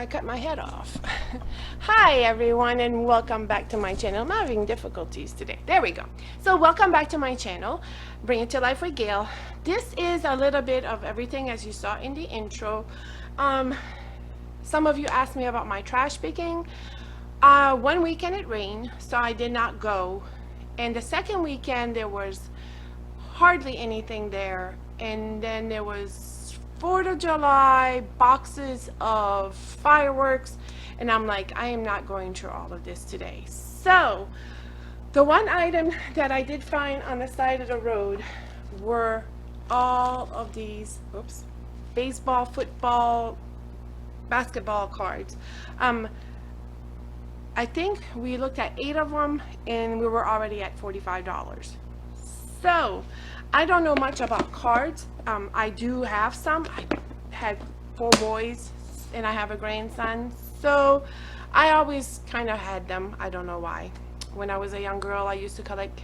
I cut my head off. Hi everyone and welcome back to my channel. I'm having difficulties today. There we go. So welcome back to my channel, Bring It to Life with Gail. This is a little bit of everything as you saw in the intro. Some of you asked me about my trash picking. One weekend it rained, so I did not go. And the second weekend there was hardly anything there. And then there was 4th of July, boxes of fireworks, and I'm like, I am not going through all of this today. So the one item that I did find on the side of the road were all of these baseball, football, basketball cards. I think we looked at 8 of them and we were already at $45. So I don't know much about cards. I do have some. I had 4 boys and I have a grandson, so I always kind of had them. I don't know why. When I was a young girl, I used to collect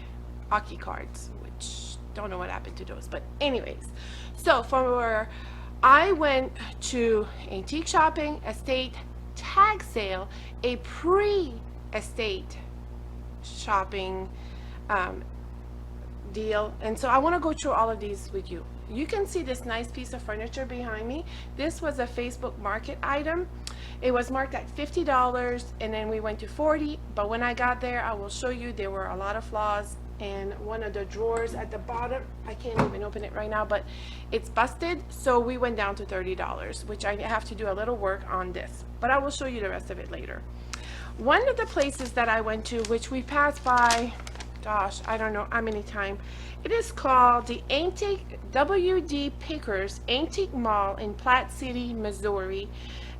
hockey cards, which don't know what happened to those, but anyways. So I went to antique shopping, estate, tag sale, a pre-estate shopping deal, and so I want to go through all of these with you. You can see this nice piece of furniture behind me. This was a Facebook Market item. It was marked at $50 and then we went to $40, but when I got there, I will show you there were a lot of flaws, and one of the drawers at the bottom, I can't even open it right now, but it's busted, so we went down to $30, which I have to do a little work on this, but I will show you the rest of it later. One of the places that I went to, which we passed by, gosh, I don't know how many times. It is called the Antique W.D. Pickers Antique Mall in Platte City, Missouri.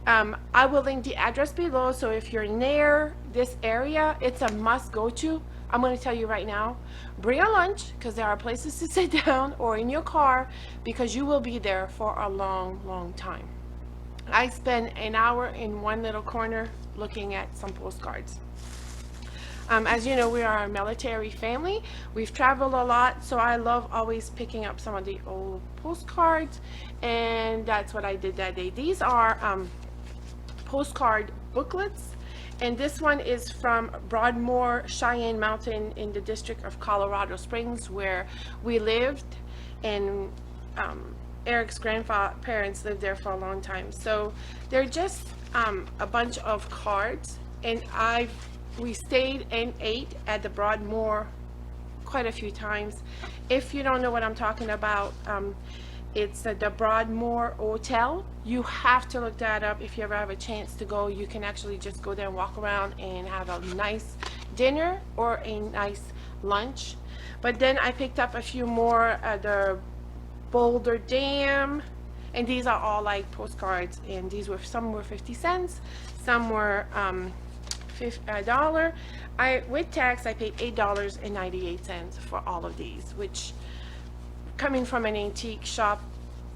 I will link the address below, so if you're near this area, it's a must go to. I'm going to tell you right now, bring a lunch because there are places to sit down, or in your car because you will be there for a long time. I spent an hour in one little corner looking at some postcards. As you know, we are a military family. We've traveled a lot, so I love always picking up some of the old postcards, and that's what I did that day. These are postcard booklets, and this one is from Broadmoor Cheyenne Mountain in the district of Colorado Springs, where we lived, and Eric's grandparents lived there for a long time. So they're just a bunch of cards, and we stayed and ate at the Broadmoor quite a few times. If you don't know what I'm talking about, it's the Broadmoor Hotel. You have to look that up if you ever have a chance to go. You can actually just go there and walk around and have a nice dinner or a nice lunch. But then I picked up a few more at the Boulder Dam, and these are all like postcards, and these were, some were 50 cents, some were $1. With tax I paid $8.98 for all of these, which, coming from an antique shop,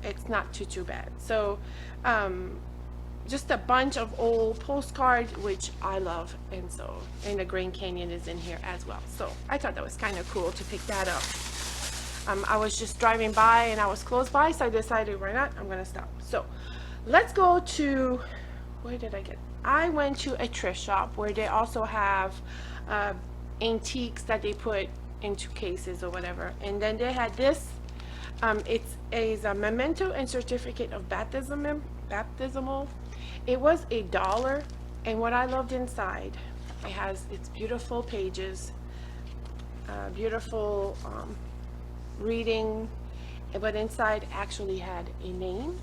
it's not too bad. So just a bunch of old postcards, which I love, and the Grand Canyon is in here as well, so I thought that was kind of cool to pick that up. I was just driving by and I was close by, so I decided, why not, I'm gonna stop. So let's go to, where did I get? I went to a thrift shop where they also have antiques that they put into cases or whatever, and then they had this. It's a memento and certificate of baptismal. It was $1, and what I loved inside, it has its beautiful pages, beautiful reading, but inside actually had a name.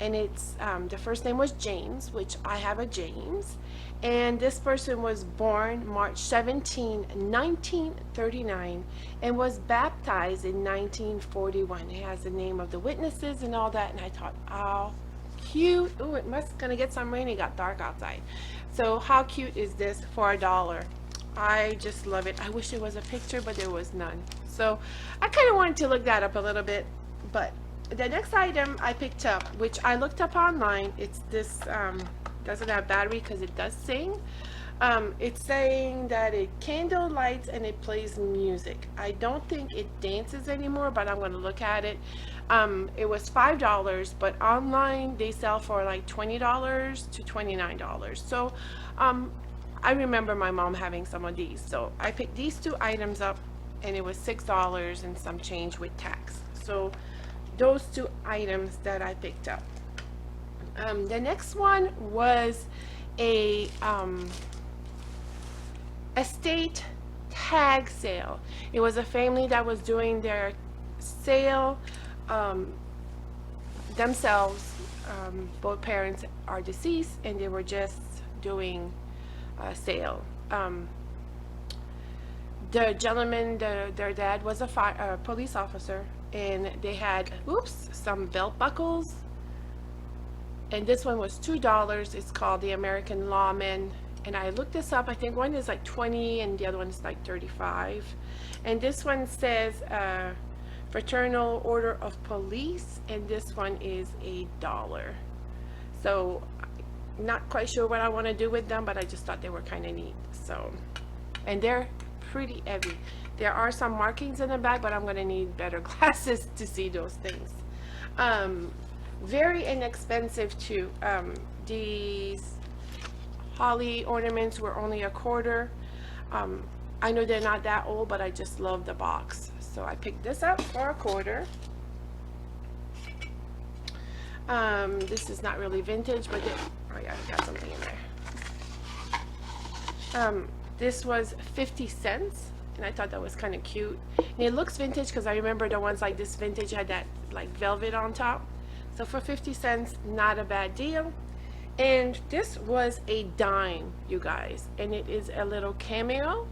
And it's the first name was James, which I have a James, and this person was born March 17, 1939, and was baptized in 1941. It has the name of the witnesses and all that, and I thought, oh, cute. Oh, it must gonna get some rain. It got dark outside, so how cute is this for $1? I just love it. I wish there was a picture, but there was none, so I kind of wanted to look that up a little bit. But the next item I picked up, which I looked up online, it's this, doesn't have battery because it does sing, It's saying that it candle lights and it plays music. I don't think it dances anymore, but I'm going to look at it. It was $5, but online they sell for like $20 to $29. So I remember my mom having some of these. So I picked these two items up, and it was $6 and some change with tax. So those two items that I picked up. The next one was a estate tag sale. It was a family that was doing their sale themselves. Both parents are deceased, and they were just doing a sale. The gentleman, their dad was a police officer, and they had, some belt buckles. And this one was $2. It's called the American Lawman. And I looked this up. I think one is like 20 and the other one is like 35. And this one says Fraternal Order of Police, and this one is $1. So not quite sure what I want to do with them, but I just thought they were kind of neat. So, and they're pretty heavy. There are some markings in the back, but I'm going to need better glasses to see those things. Very inexpensive too. These holly ornaments were only $0.25. I know they're not that old, but I just love the box, so I picked this up for $0.25. This is not really vintage, but oh yeah, I got something in there. This was 50 cents, and I thought that was kind of cute. And it looks vintage because I remember the ones like this vintage had that like velvet on top. So for 50 cents, not a bad deal. And this was $0.10, you guys, and it is a little cameo.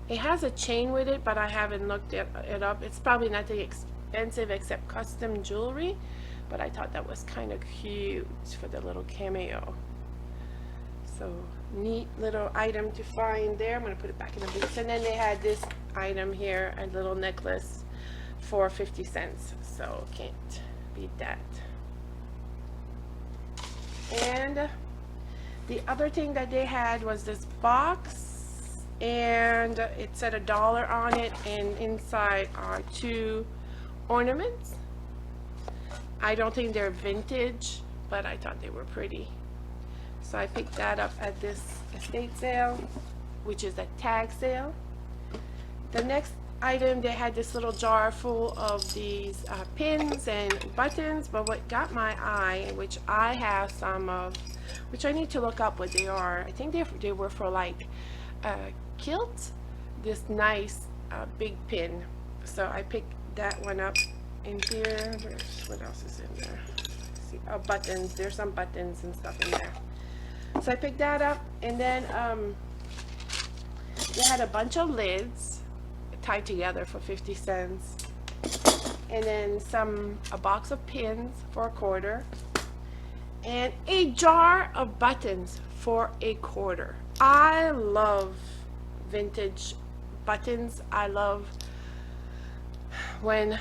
It has a chain with it, but I haven't looked it up. It's probably nothing expensive except custom jewelry, but I thought that was kind of cute for the little cameo. So neat little item to find there. I'm going to put it back in the boots. And then they had this item here, a little necklace for 50 cents. So can't beat that. And the other thing that they had was this box, and it said $1 on it, and inside are 2 ornaments. I don't think they're vintage, but I thought they were pretty. So I picked that up at this estate sale, which is a tag sale. The next item, they had this little jar full of these pins and buttons, but what got my eye, which I have some of, which I need to look up what they are. I think they were for like kilts, this nice big pin. So I picked that one up. In here, what else is in there? Let's see, buttons. There's some buttons and stuff in there. So I picked that up, and then they had a bunch of lids tied together for 50 cents, and then a box of pins for $0.25, and a jar of buttons for $0.25. I love vintage buttons. I love when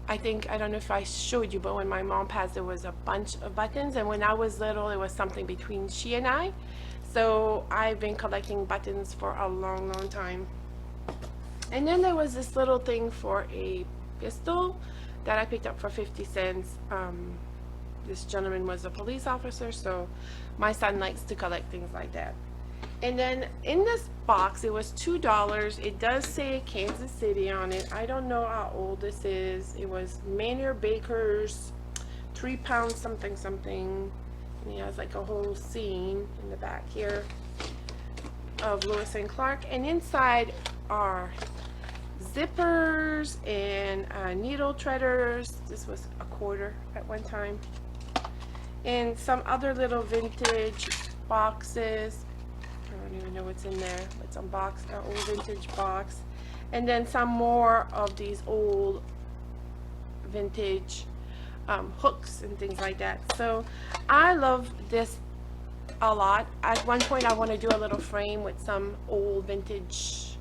I don't know if I showed you, but when my mom passed, there was a bunch of buttons, and when I was little, it was something between she and I. So I've been collecting buttons for a long, long time. And then there was this little thing for a pistol that I picked up for 50 cents. This gentleman was a police officer, so my son likes to collect things like that. And then in this box, it was $2. It does say Kansas City on it. I don't know how old this is. It was Maynard Baker's 3 pounds something something. And he has like a whole scene in the back here of Lewis and Clark. And inside are zippers and needle threaders. This was $0.25 at one time. And some other little vintage boxes. I don't even know what's in there. It's unboxed, an old vintage box. And then some more of these old vintage hooks and things like that. So I love this a lot. At one point I want to do a little frame with some old vintage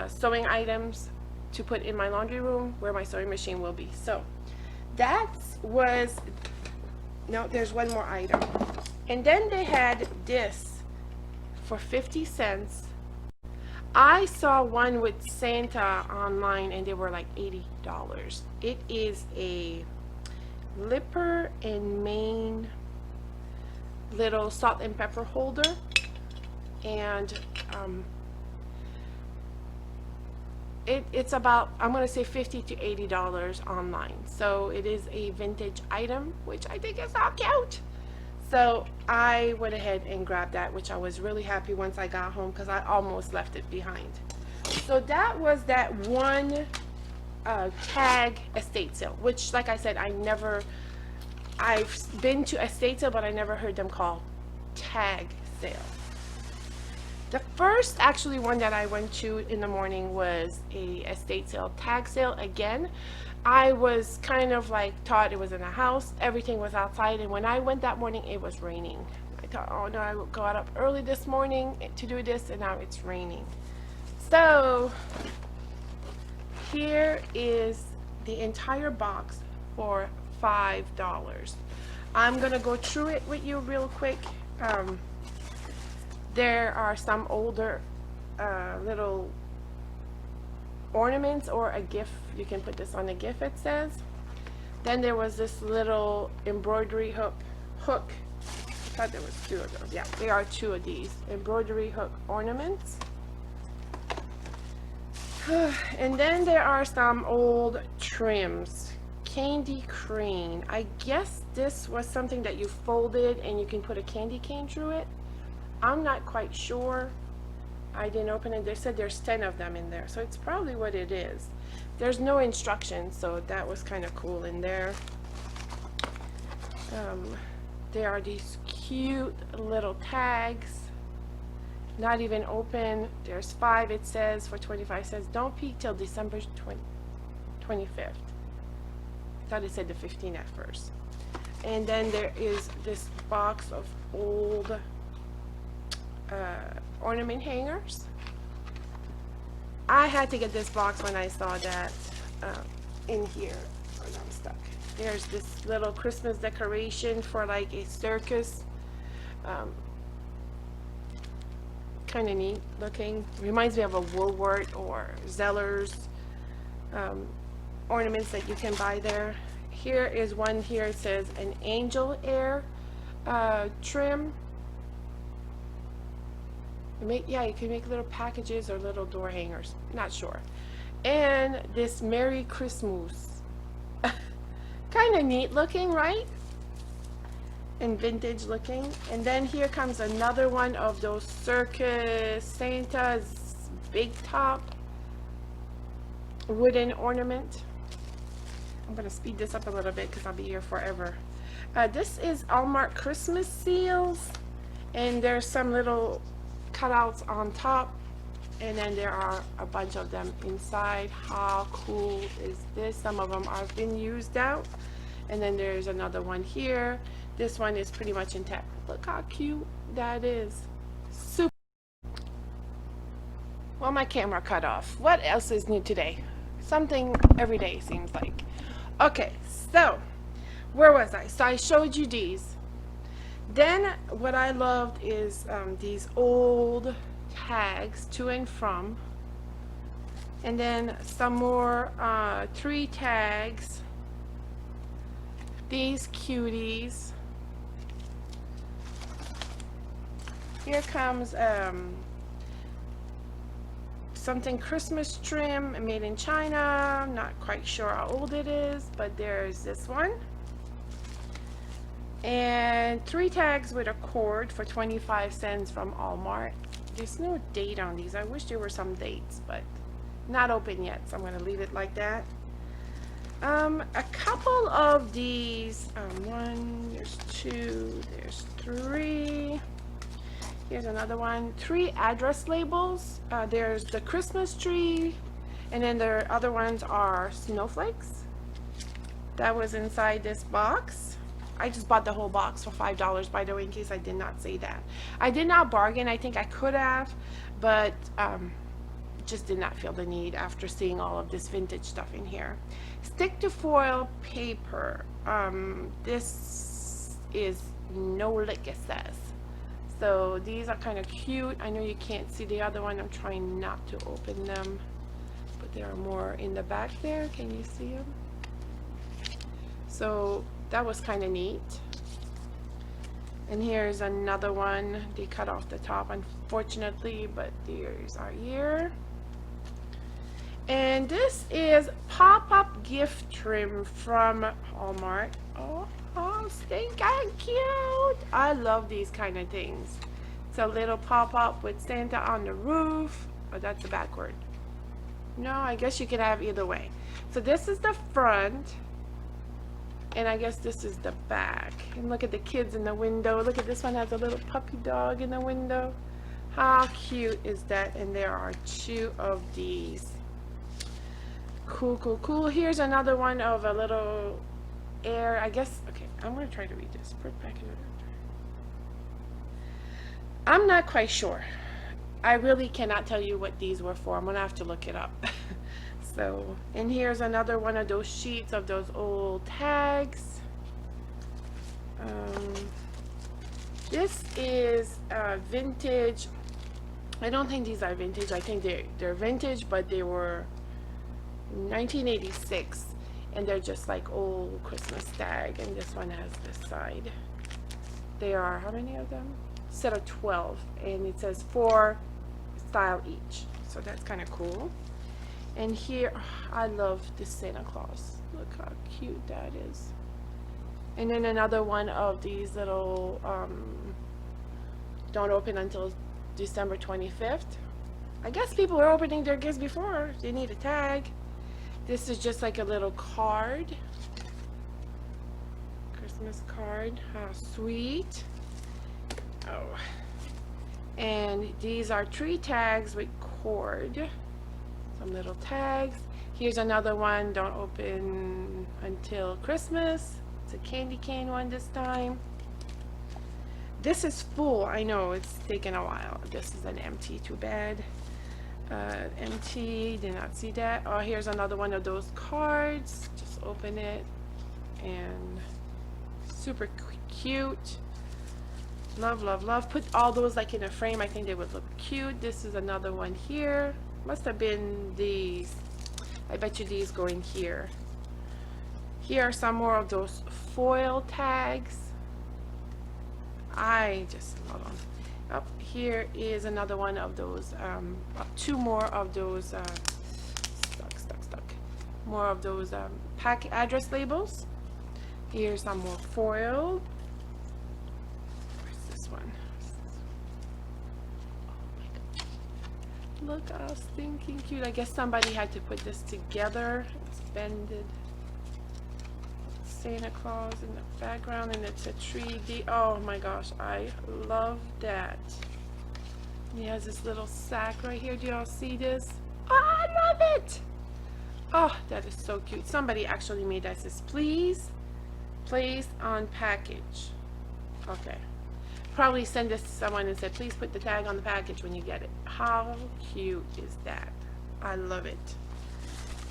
sewing items to put in my laundry room where my sewing machine will be. So that was, no, there's one more item. And then they had this for 50 cents. I saw one with Santa online and they were like $80. It is a Lipper and Maine little salt and pepper holder, and it's about, I'm going to say $50 to $80 online. So it is a vintage item, which I think is so cute. So I went ahead and grabbed that, which I was really happy once I got home because I almost left it behind. So that was that one tag estate sale, which, like I said, I've been to estate sale, but I never heard them call tag sale. The first actually one that I went to in the morning was a estate sale tag sale. Again, I was kind of like taught it was in a house, everything was outside, and when I went that morning it was raining. I thought, oh no, I got up early this morning to do this and now it's raining. So here is the entire box for $5. I'm gonna go through it with you real quick. There are some older little ornaments or a gift. You can put this on a gift, it says. Then there was this little embroidery hook. I thought there was two of those. Yeah, there are two of these embroidery hook ornaments. And then there are some old trims. Candy cane. I guess this was something that you folded and you can put a candy cane through it. I'm not quite sure. I didn't open it. They said there's 10 of them in there, so it's probably what it is. There's no instructions, so that was kind of cool in there. There are these cute little tags, not even open. There's 5, it says, for 25 cents. Don't peak till December 25th. I thought it said the 15th at first. And then there is this box of old ornament hangers. I had to get this box when I saw that in here. Oh, no, I'm stuck. There's this little Christmas decoration for like a circus. Kind of neat looking. Reminds me of a Woolworth or Zeller's ornaments that you can buy there. Here is one here. It says an angel air trim. Yeah, you can make little packages or little door hangers. Not sure. And this Merry Christmas. Kind of neat looking, right? And vintage looking. And then here comes another one of those circus Santa's big top wooden ornament. I'm going to speed this up a little bit because I'll be here forever. This is Allmark Christmas seals. And there's some little cutouts on top, and then there are a bunch of them inside. How cool is this? Some of them have been used out, and then there's another one here. This one is pretty much intact. Look how cute that is. Super. Well, my camera cut off. What else is new today? Something every day seems like. Okay, so where was I? So I showed you these. Then what I loved is these old tags to and from, and then some more tree tags, these cuties. Here comes something Christmas trim made in China. I'm not quite sure how old it is, but there's this one. And 3 tags with a cord for 25 cents from Allmark. There's no date on these. I wish there were some dates, but not open yet, so I'm going to leave it like that. A couple of these, there's 2, there's 3. Here's another one. 3 address labels. There's the Christmas tree, and then the other ones are snowflakes. That was inside this box. I just bought the whole box for $5, by the way, in case I did not say that. I did not bargain. I think I could have, but just did not feel the need after seeing all of this vintage stuff in here. Stick to foil paper. This is no lick, it says. So these are kind of cute. I know you can't see the other one. I'm trying not to open them, but there are more in the back there. Can you see them? So that was kind of neat. And here's another one. They cut off the top, unfortunately, but there's our ear. And this is pop-up gift trim from Hallmark. Oh, stinking cute. I love these kind of things. It's a little pop-up with Santa on the roof. Oh, that's the backward. No, I guess you can have either way. So this is the front. And I guess this is the back. And look at the kids in the window. Look at this one, has a little puppy dog in the window. How cute is that? And there are 2 of these. Cool, cool, cool. Here's another one of a little air. I guess, okay, I'm going to try to read this. I'm not quite sure. I really cannot tell you what these were for. I'm going to have to look it up. So, and here's another one of those sheets of those old tags. This is vintage. I don't think these are vintage. I think they're vintage, but they were 1986, and they're just like old Christmas tag. And this one has this side. There are how many of them? Set of 12, and it says 4 style each. So that's kind of cool. And here, I love this Santa Claus. Look how cute that is. And then another one of these little, don't open until December 25th. I guess people are opening their gifts before. They need a tag. This is just like a little card. Christmas card. How sweet. Oh. And these are 3 tags with cord. Some little tags. Here's another one. Don't open until Christmas. It's a candy cane one this time. This is full. I know it's taken a while. This is an empty. Too bad. Empty. Did not see that. Oh, here's another one of those cards. Just open it. And super cute. Love, love, love. Put all those like in a frame. I think they would look cute. This is another one here. Must have been these. I bet you these go in here. Here are some more of those foil tags. I just love them. Up here is another one of those. 2 more of those. Stuck. More of those pack address labels. Here's some more foil. Where's this one? Look how stinking cute. I guess somebody had to put this together. It's bended. Santa Claus in the background, and it's a 3D. Oh my gosh, I love that. He has this little sack right here. Do y'all see this? Oh, I love it. Oh, that is so cute. Somebody actually made that. It says, please place on package. Okay. Probably send this to someone and said, please put the tag on the package when you get it. How cute is that? I love it.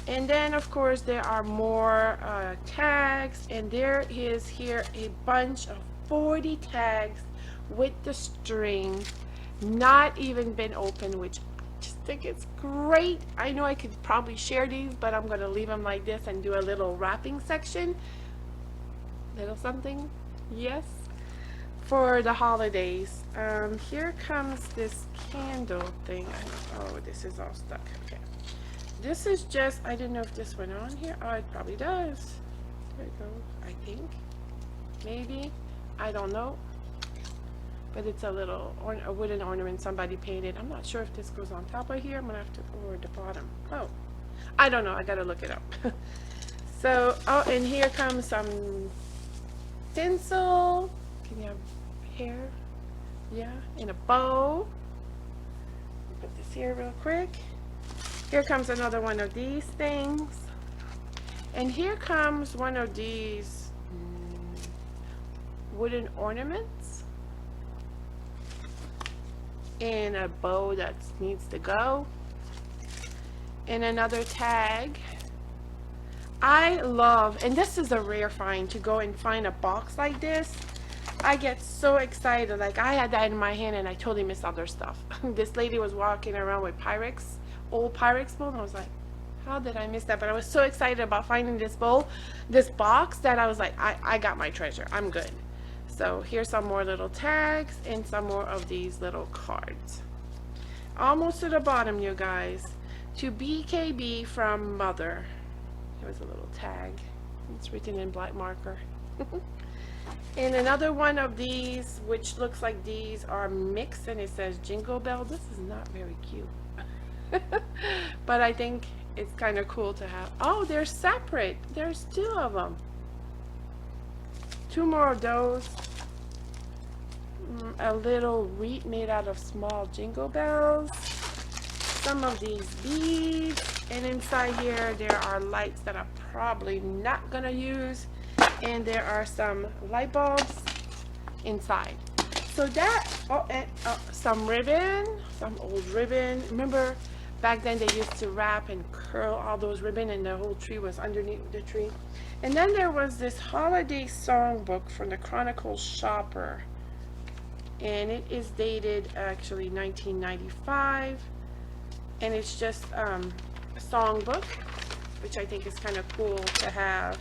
And then of course there are more tags, and there is here a bunch of 40 tags with the string, not even been opened, which I just think it's great. I know I could probably share these, but I'm going to leave them like this and do a little wrapping section. Little something, yes, for the holidays. Here comes this candle thing. Oh, this is all stuck. Okay, this is just, I didn't know if this went on here. Oh, it probably does. There it goes. I think, maybe, I don't know, but it's a little a wooden ornament somebody painted. I'm not sure if this goes on top of here. I'm gonna have to, or the bottom. Oh, I don't know, I gotta look it up. So, oh, and here comes some tinsel. Can you have hair? Yeah, in a bow. Put this here real quick. Here comes another one of these things. And here comes one of these wooden ornaments in a bow that needs to go. And another tag. I love, and this is a rare find, to go and find a box like this. I get so excited. Like, I had that in my hand and I totally missed other stuff. This lady was walking around with Pyrex, old Pyrex bowl, and I was like, how did I miss that? But I was so excited about finding this bowl, this box, that I was like, I got my treasure. I'm good. So here's some more little tags and some more of these little cards. Almost to the bottom, you guys. To BKB from Mother. Here's a little tag. It's written in black marker. And another one of these, which looks like these are mixed, and it says Jingle Bell. This is not very cute. But I think it's kind of cool to have. Oh, they're separate. There's two of them. Two more of those. A little wreath made out of small jingle bells. Some of these beads. And inside here, there are lights that I'm probably not going to use. And there are some light bulbs inside. So that, some ribbon, some old ribbon. Remember, back then they used to wrap and curl all those ribbon, and the whole tree was underneath the tree. And then there was this holiday songbook from the Chronicle Shopper. And it is dated actually 1995. And it's just a songbook, which I think is kind of cool to have.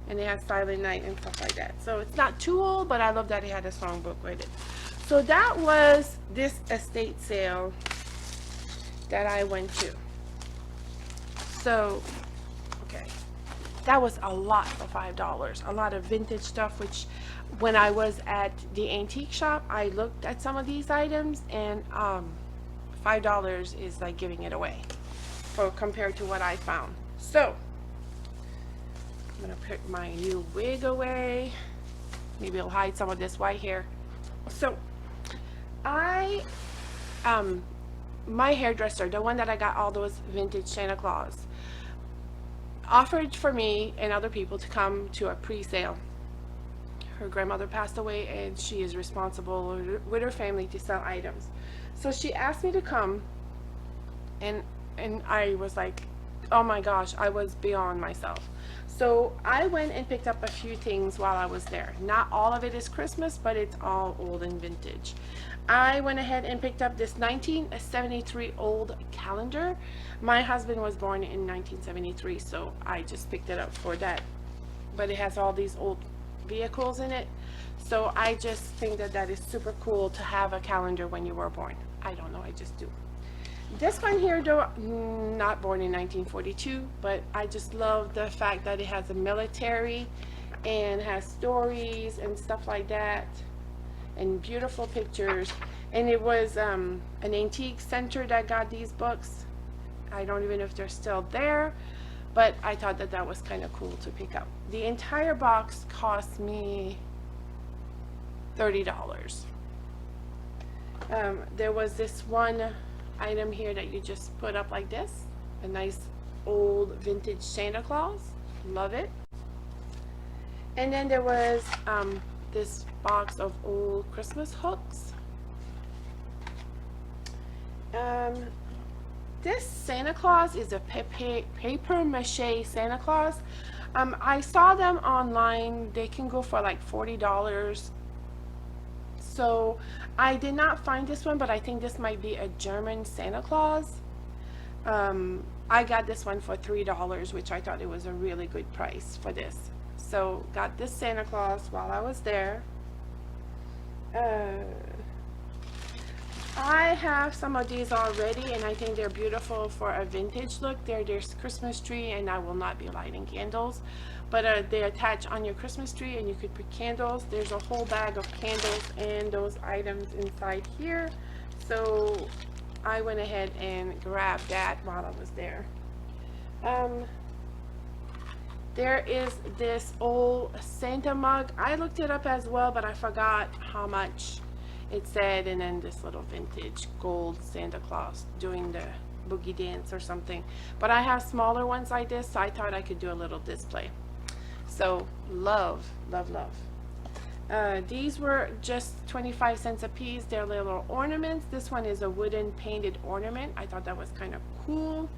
And it has Silent Night and stuff like that. So it's not too old, but I love that it had a songbook with it. So that was this estate sale that I went to. So, okay. That was a lot for $5. A lot of vintage stuff, which when I was at the antique shop, I looked at some of these items, and $5 is like giving it away for compared to what I found. So I'm gonna put my new wig away. Maybe it'll hide some of this white hair. So my hairdresser, the one that I got all those vintage Santa Claus, offered for me and other people to come to a pre-sale. Her grandmother passed away, and she is responsible with her family to sell items. So she asked me to come, and I was like, oh my gosh, I was beyond myself. So I went and picked up a few things while I was there. Not all of it is Christmas, but it's all old and vintage. I went ahead and picked up this 1973 old calendar. My husband was born in 1973, so I just picked it up for that. But it has all these old vehicles in it. So I just think that that is super cool to have a calendar when you were born. I don't know, I just do. This one here, though, not born in 1942, but I just love the fact that it has a military and has stories and stuff like that, and beautiful pictures. And it was an antique center that got these books. I don't even know if they're still there, but I thought that that was kind of cool to pick up. The entire box cost me $30. There was this one item here that you just put up like this, a nice old vintage Santa Claus. Love it. And then there was this box of old Christmas hooks. This Santa Claus is a paper mache Santa Claus. I saw them online. They can go for like $40. So I did not find this one, but I think this might be a German Santa Claus. I got this one for $3, which I thought it was a really good price for this. So got this Santa Claus while I was there. I have some of these already, and I think they're beautiful for a vintage look. There's Christmas tree, and I will not be lighting candles, but they attach on your Christmas tree, and you could put candles. There's a whole bag of candles and those items inside here. So I went ahead and grabbed that while I was there. There is this old Santa mug. I looked it up as well, but I forgot how much it said. And then this little vintage gold Santa Claus doing the boogie dance or something. But I have smaller ones like this, so I thought I could do a little display. So love, love, love. These were just 25 cents a piece. They're little ornaments. This one is a wooden painted ornament. I thought that was kind of cool.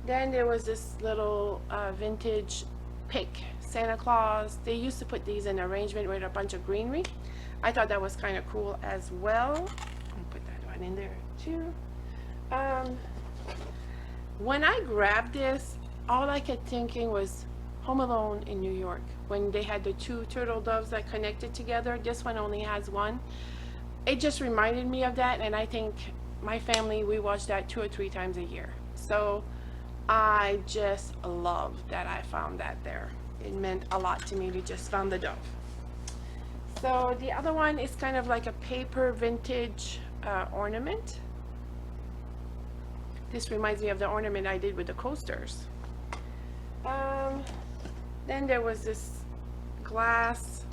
Then there was this little vintage pick Santa Claus. They used to put these in arrangement with a bunch of greenery. I thought that was kind of cool as well. I'll put that one in there too. When I grabbed this, all I kept thinking was Home Alone in New York, when they had the two turtle doves that connected together. This one only has one. It just reminded me of that, and I think my family, we watch that 2 or 3 times a year. So I just love that I found that there. It meant a lot to me to just found the dove. So the other one is kind of like a paper vintage ornament. This reminds me of the ornament I did with the coasters. Then there was this glass.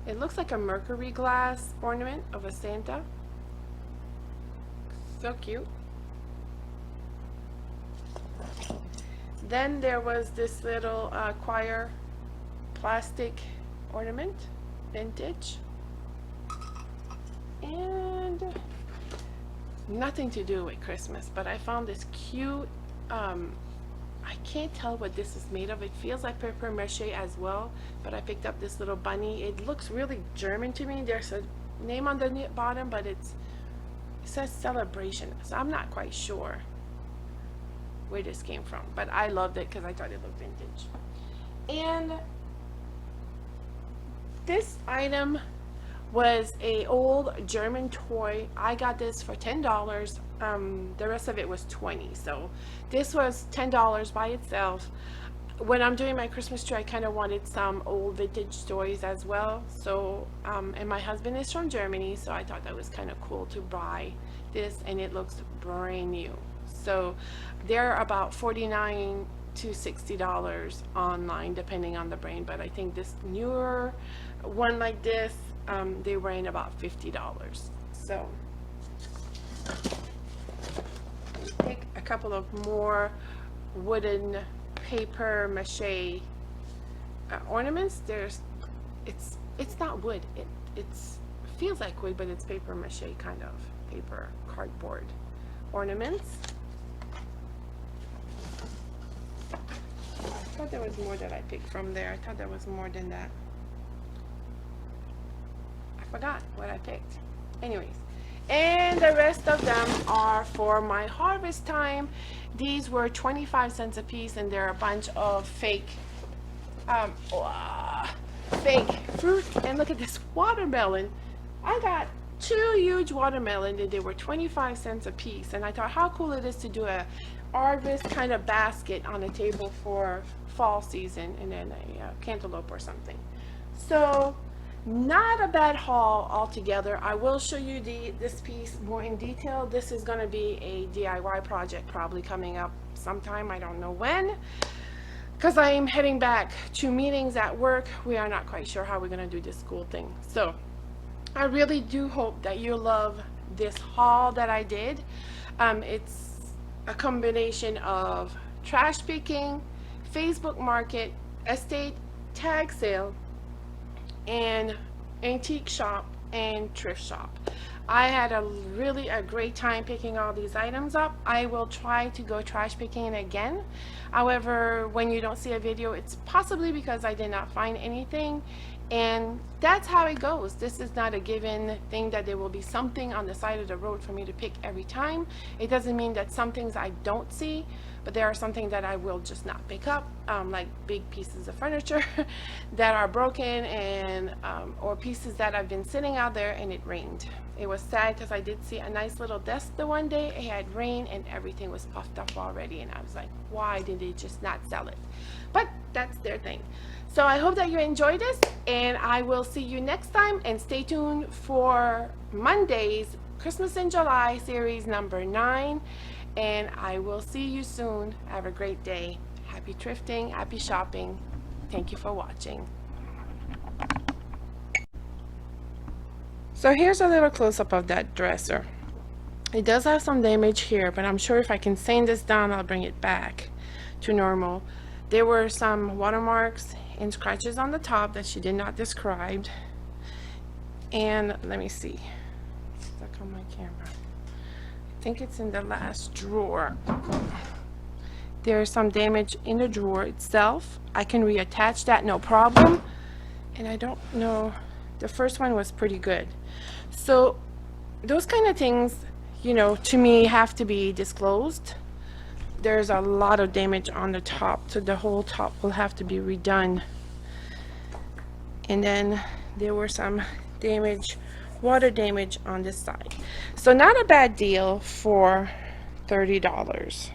It looks like a mercury glass ornament of a Santa. So cute. Then there was this little choir plastic ornament, vintage. And nothing to do with Christmas, but I found this cute, I can't tell what this is made of. It feels like paper mache as well, but I picked up this little bunny. It looks really German to me. There's a name on the bottom, but it says celebration, so I'm not quite sure where this came from, but I loved it because I thought it looked vintage. And this item was a old German toy. I got this for $10. The rest of it was $20, so this was $10 by itself. When I'm doing my Christmas tree, I kind of wanted some old vintage toys as well. So and my husband is from Germany, so I thought that was kind of cool to buy this, and it looks brand new. So they're about $49 to $60 online, depending on the brand, but I think this newer one like this, they were in about $50. So take a couple of more wooden paper mache ornaments. It's not wood. It feels like wood, but it's paper mache, kind of paper cardboard ornaments. I thought there was more that I picked from there. I thought there was more than that. I forgot what I picked. Anyways, and the rest of them are for my harvest time. These were 25 cents a piece, and they're a bunch of fake fruit. And look at this watermelon. I got 2 huge watermelon, and they were 25 cents a piece. And I thought how cool it is to do a harvest kind of basket on a table for fall season, and then a cantaloupe or something. So not a bad haul altogether. I will show you this piece more in detail. This is going to be a DIY project probably coming up sometime. I don't know when, because I am heading back to meetings at work. We are not quite sure how we're going to do this school thing. So I really do hope that you love this haul that I did. It's a combination of trash picking, Facebook market, estate tag sale, and antique shop and thrift shop. I had a great time picking all these items up. I will try to go trash picking again. However, when you don't see a video, it's possibly because I did not find anything, and that's how it goes. This is not a given thing that there will be something on the side of the road for me to pick every time. It doesn't mean that some things I don't see, but there are some things that I will just not pick up, like big pieces of furniture that are broken, and or pieces that have been sitting out there and it rained. It was sad because I did see a nice little desk the one day. It had rain and everything was puffed up already, and I was like, why did they just not sell it? But that's their thing. So I hope that you enjoyed this, and I will see you next time, and stay tuned for Monday's Christmas in July series number 9, and I will see you soon. Have a great day. Happy thrifting, happy shopping. Thank you for watching. So here's a little close-up of that dresser. It does have some damage here, but I'm sure if I can sand this down, I'll bring it back to normal. There were some watermarks and scratches on the top that she did not describe. And let me see. It's stuck on my camera. I think it's in the last drawer. There's some damage in the drawer itself. I can reattach that, no problem. And I don't know, the first one was pretty good. So those kind of things, you know, to me have to be disclosed. There's a lot of damage on the top, so the whole top will have to be redone. And then there were some damage, water damage on this side. So not a bad deal for $30.